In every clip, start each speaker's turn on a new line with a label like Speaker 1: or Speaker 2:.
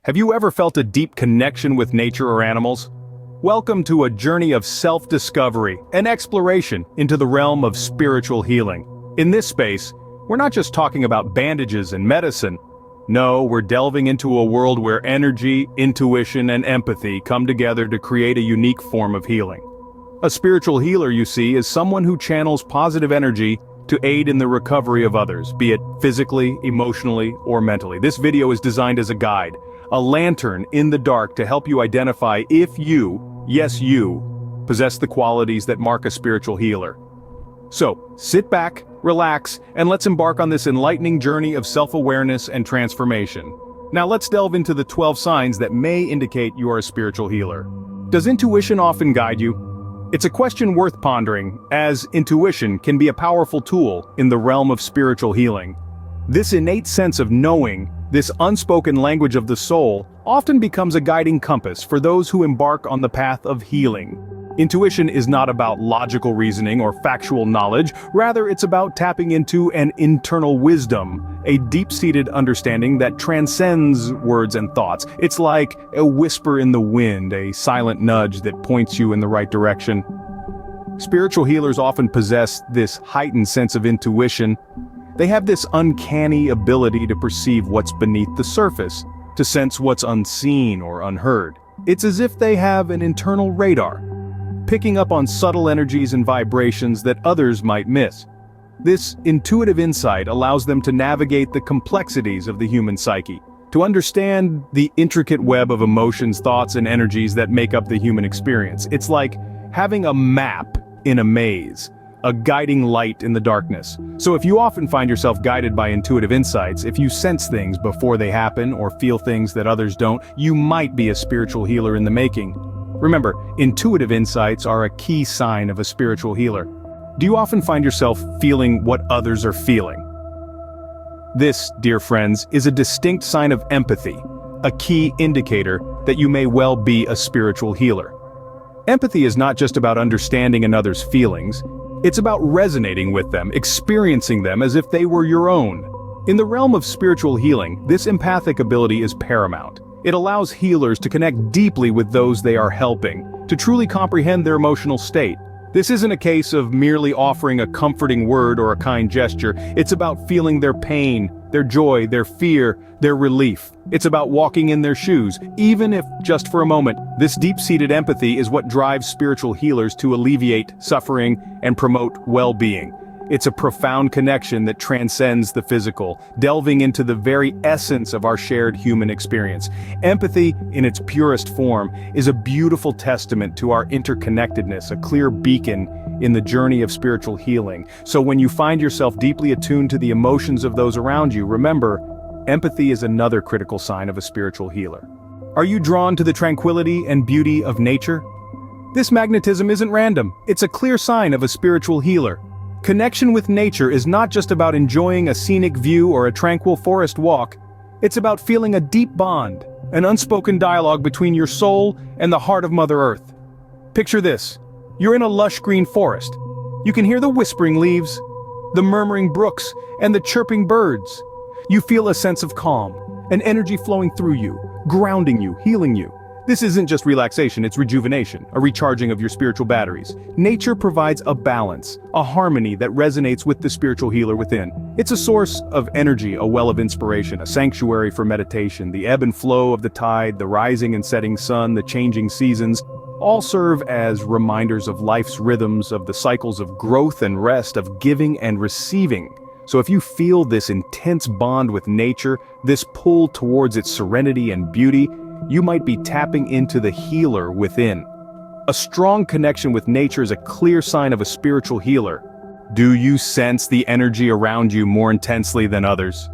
Speaker 1: Have you ever felt a deep connection with nature or animals? Welcome to a journey of self-discovery and exploration into the realm of spiritual healing. In this space, we're not just talking about bandages and medicine. No, we're delving into a world where energy, intuition, and empathy come together to create a unique form of healing. A spiritual healer, you see, is someone who channels positive energy to aid in the recovery of others, be it physically, emotionally, or mentally. This video is designed as a guide, a lantern in the dark to help you identify if you, yes you, possess the qualities that mark a spiritual healer. So, sit back, relax, and let's embark on this enlightening journey of self-awareness and transformation. Now let's delve into the 12 signs that may indicate you are a spiritual healer. Does intuition often guide you? It's a question worth pondering, as intuition can be a powerful tool in the realm of spiritual healing. This innate sense of knowing, this unspoken language of the soul, often becomes a guiding compass for those who embark on the path of healing. Intuition is not about logical reasoning or factual knowledge, rather it's about tapping into an internal wisdom, a deep-seated understanding that transcends words and thoughts. It's like a whisper in the wind, a silent nudge that points you in the right direction. Spiritual healers often possess this heightened sense of intuition. They have this uncanny ability to perceive what's beneath the surface, to sense what's unseen or unheard. It's as if they have an internal radar, picking up on subtle energies and vibrations that others might miss. This intuitive insight allows them to navigate the complexities of the human psyche, to understand the intricate web of emotions, thoughts, and energies that make up the human experience. It's like having a map in a maze, a guiding light in the darkness. So if you often find yourself guided by intuitive insights, if you sense things before they happen or feel things that others don't, you might be a spiritual healer in the making. Remember, intuitive insights are a key sign of a spiritual healer. Do you often find yourself feeling what others are feeling? This, dear friends, is a distinct sign of empathy, a key indicator that you may well be a spiritual healer. Empathy is not just about understanding another's feelings, it's about resonating with them, experiencing them as if they were your own. In the realm of spiritual healing, this empathic ability is paramount. It allows healers to connect deeply with those they are helping, to truly comprehend their emotional state. This isn't a case of merely offering a comforting word or a kind gesture. It's about feeling their pain, their joy, their fear, their relief. It's about walking in their shoes, even if just for a moment. This deep-seated empathy is what drives spiritual healers to alleviate suffering and promote well-being. It's a profound connection that transcends the physical, delving into the very essence of our shared human experience. Empathy, in its purest form, is a beautiful testament to our interconnectedness, a clear beacon in the journey of spiritual healing. So when you find yourself deeply attuned to the emotions of those around you, remember, empathy is another critical sign of a spiritual healer. Are you drawn to the tranquility and beauty of nature? This magnetism isn't random. It's a clear sign of a spiritual healer. Connection with nature is not just about enjoying a scenic view or a tranquil forest walk. It's about feeling a deep bond, an unspoken dialogue between your soul and the heart of Mother Earth. Picture this. You're in a lush green forest. You can hear the whispering leaves, the murmuring brooks, and the chirping birds. You feel a sense of calm, an energy flowing through you, grounding you, healing you. This isn't just relaxation, it's rejuvenation, a recharging of your spiritual batteries. Nature provides a balance, a harmony that resonates with the spiritual healer within. It's a source of energy, a well of inspiration, a sanctuary for meditation. The ebb and flow of the tide, the rising and setting sun, the changing seasons, all serve as reminders of life's rhythms, of the cycles of growth and rest, of giving and receiving. So if you feel this intense bond with nature, this pull towards its serenity and beauty, you might be tapping into the healer within. A strong connection with nature is a clear sign of a spiritual healer. Do you sense the energy around you more intensely than others?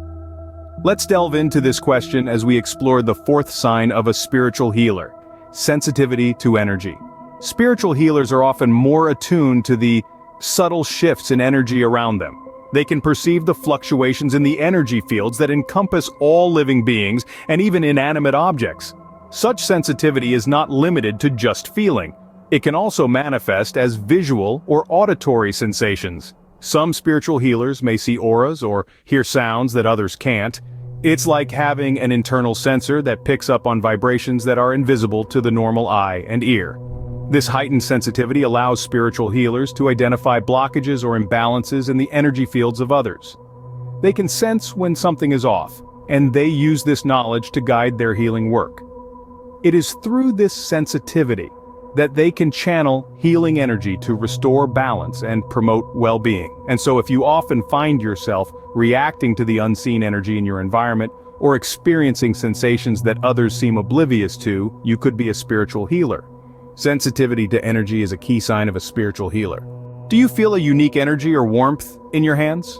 Speaker 1: Let's delve into this question as we explore the fourth sign of a spiritual healer: sensitivity to energy. Spiritual healers are often more attuned to the subtle shifts in energy around them. They can perceive the fluctuations in the energy fields that encompass all living beings and even inanimate objects. Such sensitivity is not limited to just feeling. It can also manifest as visual or auditory sensations. Some spiritual healers may see auras or hear sounds that others can't. It's like having an internal sensor that picks up on vibrations that are invisible to the normal eye and ear. This heightened sensitivity allows spiritual healers to identify blockages or imbalances in the energy fields of others. They can sense when something is off, and they use this knowledge to guide their healing work. It is through this sensitivity that they can channel healing energy to restore balance and promote well-being. And so if you often find yourself reacting to the unseen energy in your environment or experiencing sensations that others seem oblivious to, you could be a spiritual healer. Sensitivity to energy is a key sign of a spiritual healer. Do you feel a unique energy or warmth in your hands?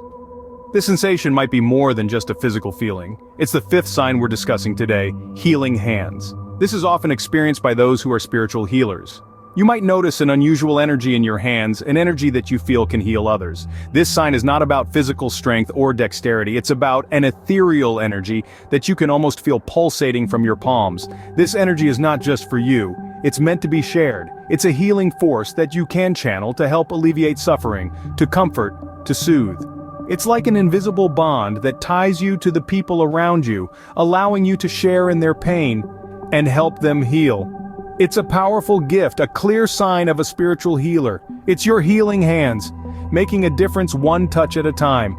Speaker 1: This sensation might be more than just a physical feeling. It's the fifth sign we're discussing today: healing hands. This is often experienced by those who are spiritual healers. You might notice an unusual energy in your hands, an energy that you feel can heal others. This sign is not about physical strength or dexterity, it's about an ethereal energy that you can almost feel pulsating from your palms. This energy is not just for you, it's meant to be shared. It's a healing force that you can channel to help alleviate suffering, to comfort, to soothe. It's like an invisible bond that ties you to the people around you, allowing you to share in their pain and help them heal. It's a powerful gift, a clear sign of a spiritual healer. It's your healing hands, making a difference one touch at a time.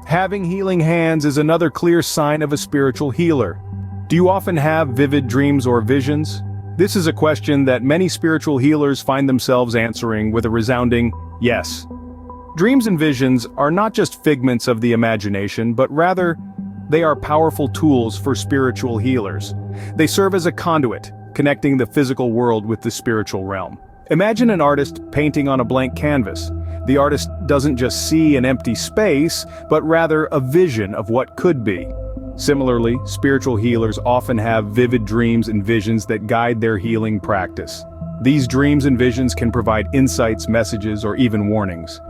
Speaker 1: Having healing hands is another clear sign of a spiritual healer. Do you often have vivid dreams or visions? This is a question that many spiritual healers find themselves answering with a resounding yes. Dreams and visions are not just figments of the imagination, but rather, they are powerful tools for spiritual healers. They serve as a conduit, connecting the physical world with the spiritual realm. Imagine an artist painting on a blank canvas. The artist doesn't just see an empty space, but rather a vision of what could be. Similarly, spiritual healers often have vivid dreams and visions that guide their healing practice. These dreams and visions can provide insights, messages, or even warnings.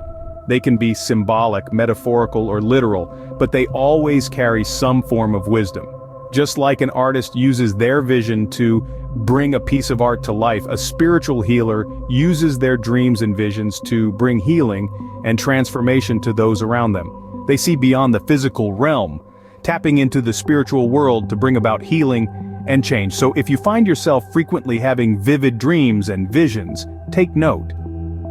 Speaker 1: They can be symbolic, metaphorical, or literal, but they always carry some form of wisdom. Just like an artist uses their vision to bring a piece of art to life, a spiritual healer uses their dreams and visions to bring healing and transformation to those around them. They see beyond the physical realm, tapping into the spiritual world to bring about healing and change. So if you find yourself frequently having vivid dreams and visions, take note.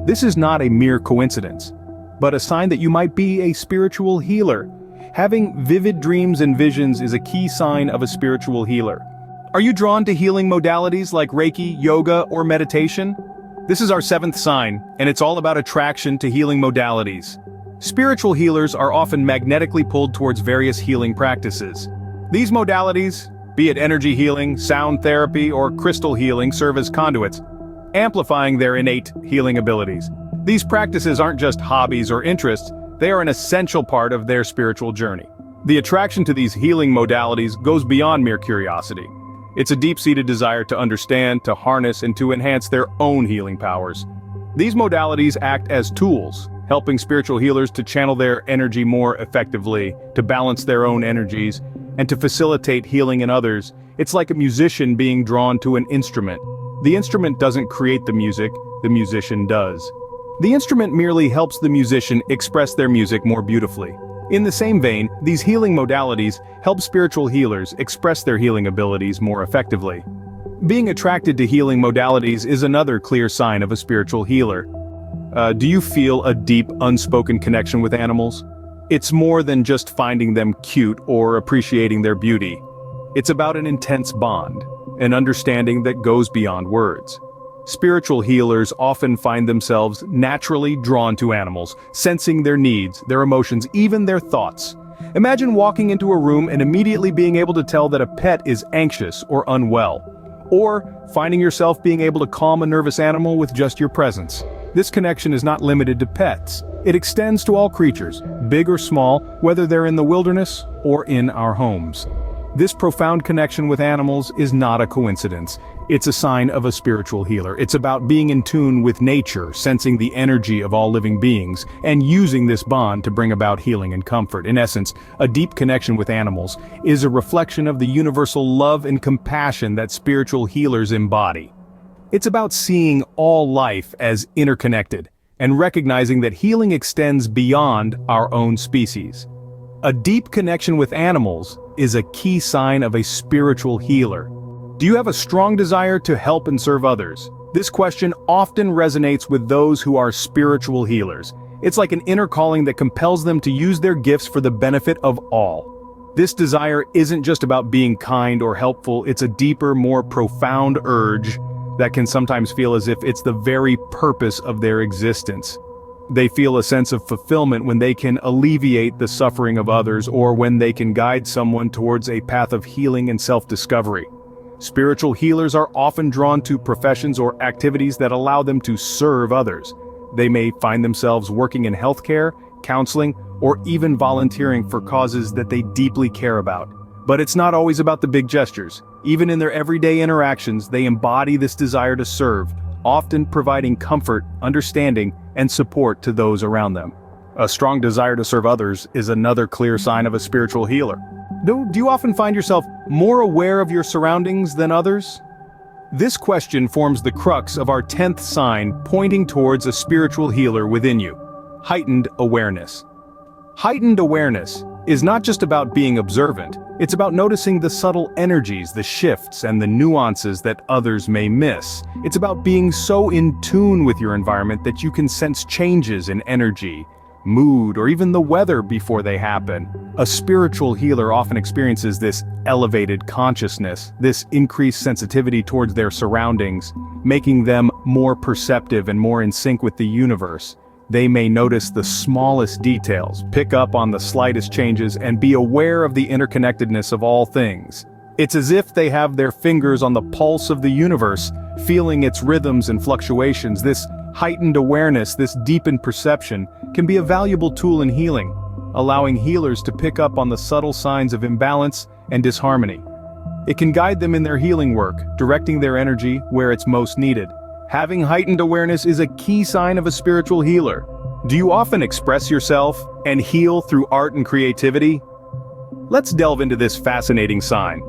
Speaker 1: This is not a mere coincidence, but a sign that you might be a spiritual healer. Having vivid dreams and visions is a key sign of a spiritual healer. Are you drawn to healing modalities like Reiki, yoga, or meditation? This is our seventh sign, and it's all about attraction to healing modalities. Spiritual healers are often magnetically pulled towards various healing practices. These modalities, be it energy healing, sound therapy, or crystal healing, serve as conduits, amplifying their innate healing abilities. These practices aren't just hobbies or interests, they are an essential part of their spiritual journey. The attraction to these healing modalities goes beyond mere curiosity. It's a deep-seated desire to understand, to harness, and to enhance their own healing powers. These modalities act as tools, helping spiritual healers to channel their energy more effectively, to balance their own energies, and to facilitate healing in others. It's like a musician being drawn to an instrument. The instrument doesn't create the musician does. The instrument merely helps the musician express their music more beautifully. In the same vein, these healing modalities help spiritual healers express their healing abilities more effectively. Being attracted to healing modalities is another clear sign of a spiritual healer. Do you feel a deep, unspoken connection with animals? It's more than just finding them cute or appreciating their beauty. It's about an intense bond, an understanding that goes beyond words. Spiritual healers often find themselves naturally drawn to animals, sensing their needs, their emotions, even their thoughts. Imagine walking into a room and immediately being able to tell that a pet is anxious or unwell, or finding yourself being able to calm a nervous animal with just your presence. This connection is not limited to pets. It extends to all creatures, big or small, whether they're in the wilderness or in our homes. This profound connection with animals is not a coincidence. It's a sign of a spiritual healer. It's about being in tune with nature, sensing the energy of all living beings, and using this bond to bring about healing and comfort. In essence, a deep connection with animals is a reflection of the universal love and compassion that spiritual healers embody. It's about seeing all life as interconnected, and recognizing that healing extends beyond our own species. A deep connection with animals is a key sign of a spiritual healer. Do you have a strong desire to help and serve others? This question often resonates with those who are spiritual healers. It's like an inner calling that compels them to use their gifts for the benefit of all. This desire isn't just about being kind or helpful, it's a deeper, more profound urge that can sometimes feel as if it's the very purpose of their existence. They feel a sense of fulfillment when they can alleviate the suffering of others or when they can guide someone towards a path of healing and self-discovery. Spiritual healers are often drawn to professions or activities that allow them to serve others. They may find themselves working in healthcare, counseling, or even volunteering for causes that they deeply care about. But it's not always about the big gestures. Even in their everyday interactions, they embody this desire to serve, often providing comfort, understanding, and support to those around them. A strong desire to serve others is another clear sign of a spiritual healer. Do you often find yourself more aware of your surroundings than others? This question forms the crux of our 10th sign pointing towards a spiritual healer within you: heightened awareness. Heightened awareness is not just about being observant, it's about noticing the subtle energies, the shifts, and the nuances that others may miss. It's about being so in tune with your environment that you can sense changes in energy, mood, or even the weather before they happen. A spiritual healer often experiences this elevated consciousness, this increased sensitivity towards their surroundings, making them more perceptive and more in sync with the universe. They may notice the smallest details, pick up on the slightest changes, and be aware of the interconnectedness of all things. It's as if they have their fingers on the pulse of the universe, feeling its rhythms and fluctuations. This heightened awareness, this deepened perception, can be a valuable tool in healing, allowing healers to pick up on the subtle signs of imbalance and disharmony. It can guide them in their healing work, directing their energy where it's most needed. Having heightened awareness is a key sign of a spiritual healer. Do you often express yourself and heal through art and creativity? Let's delve into this fascinating sign.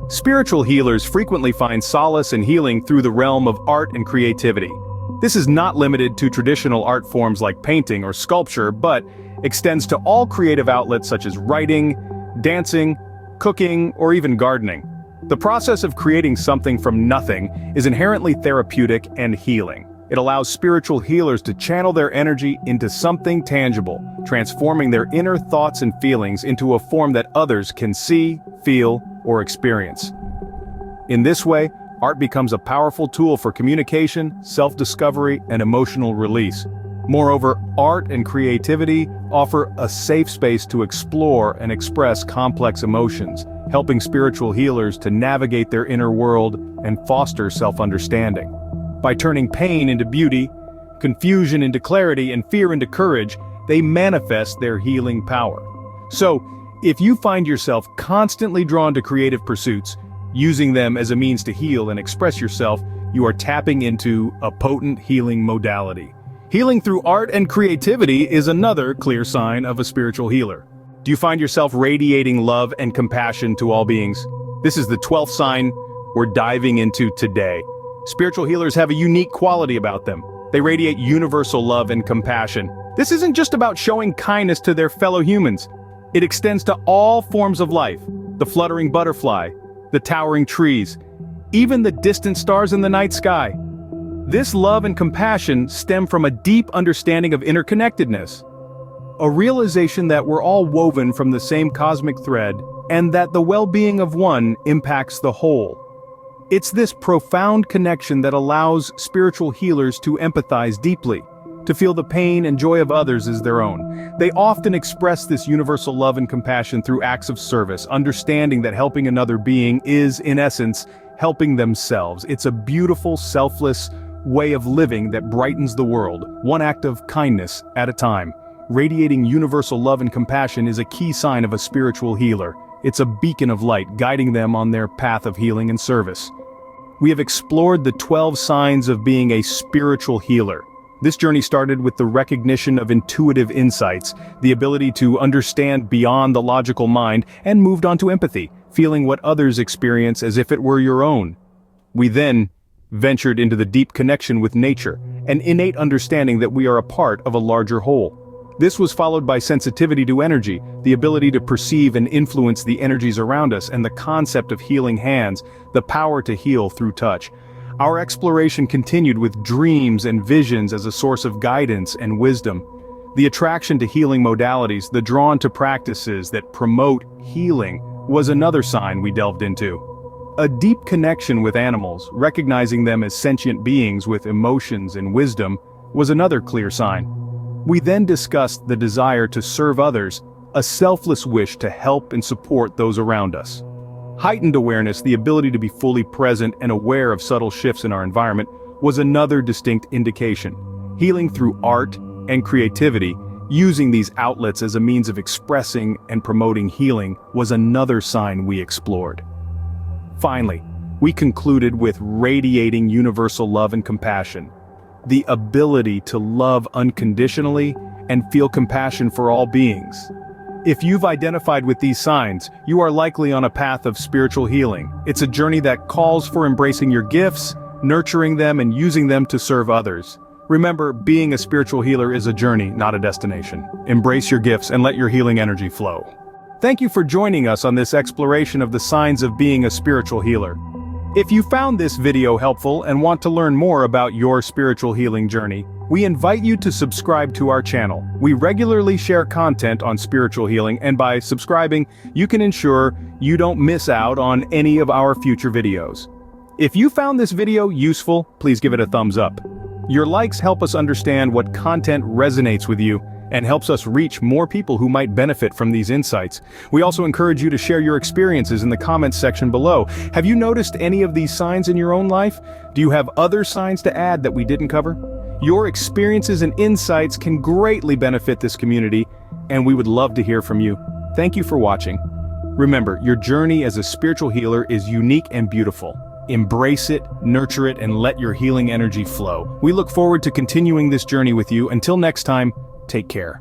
Speaker 1: Spiritual healers frequently find solace and healing through the realm of art and creativity. This is not limited to traditional art forms like painting or sculpture, but extends to all creative outlets such as writing, dancing, cooking, or even gardening. The process of creating something from nothing is inherently therapeutic and healing. It allows spiritual healers to channel their energy into something tangible, transforming their inner thoughts and feelings into a form that others can see, feel, or experience. In this way, art becomes a powerful tool for communication, self-discovery, and emotional release. Moreover, art and creativity offer a safe space to explore and express complex emotions, helping spiritual healers to navigate their inner world and foster self-understanding. By turning pain into beauty, confusion into clarity, and fear into courage, they manifest their healing power. So, if you find yourself constantly drawn to creative pursuits, using them as a means to heal and express yourself, you are tapping into a potent healing modality. Healing through art and creativity is another clear sign of a spiritual healer. Do you find yourself radiating love and compassion to all beings? This is the 12th sign we're diving into today. Spiritual healers have a unique quality about them. They radiate universal love and compassion. This isn't just about showing kindness to their fellow humans. It extends to all forms of life: the fluttering butterfly, the towering trees, even the distant stars in the night sky. This love and compassion stem from a deep understanding of interconnectedness, a realization that we're all woven from the same cosmic thread, and that the well-being of one impacts the whole. It's this profound connection that allows spiritual healers to empathize deeply, to feel the pain and joy of others as their own. They often express this universal love and compassion through acts of service, understanding that helping another being is, in essence, helping themselves. It's a beautiful, selfless way of living that brightens the world, one act of kindness at a time. Radiating universal love and compassion is a key sign of a spiritual healer. It's a beacon of light guiding them on their path of healing and service. We have explored the 12 signs of being a spiritual healer. This journey started with the recognition of intuitive insights, the ability to understand beyond the logical mind, and moved on to empathy, feeling what others experience as if it were your own. We then ventured into the deep connection with nature, an innate understanding that we are a part of a larger whole. This was followed by sensitivity to energy, the ability to perceive and influence the energies around us, and the concept of healing hands, the power to heal through touch. Our exploration continued with dreams and visions as a source of guidance and wisdom. The attraction to healing modalities, the drawn to practices that promote healing, was another sign we delved into. A deep connection with animals, recognizing them as sentient beings with emotions and wisdom, was another clear sign. We then discussed the desire to serve others, a selfless wish to help and support those around us. Heightened awareness, the ability to be fully present and aware of subtle shifts in our environment, was another distinct indication. Healing through art and creativity, using these outlets as a means of expressing and promoting healing, was another sign we explored. Finally, we concluded with radiating universal love and compassion, the ability to love unconditionally and feel compassion for all beings. If you've identified with these signs, you are likely on a path of spiritual healing. It's a journey that calls for embracing your gifts, nurturing them, and using them to serve others. Remember, being a spiritual healer is a journey, not a destination. Embrace your gifts and let your healing energy flow. Thank you for joining us on this exploration of the signs of being a spiritual healer. If you found this video helpful and want to learn more about your spiritual healing journey, we invite you to subscribe to our channel. We regularly share content on spiritual healing, and by subscribing, you can ensure you don't miss out on any of our future videos. If you found this video useful, please give it a thumbs up. Your likes help us understand what content resonates with you and helps us reach more people who might benefit from these insights. We also encourage you to share your experiences in the comments section below. Have you noticed any of these signs in your own life? Do you have other signs to add that we didn't cover? Your experiences and insights can greatly benefit this community, and we would love to hear from you. Thank you for watching. Remember, your journey as a spiritual healer is unique and beautiful. Embrace it, nurture it, and let your healing energy flow. We look forward to continuing this journey with you. Until next time, take care.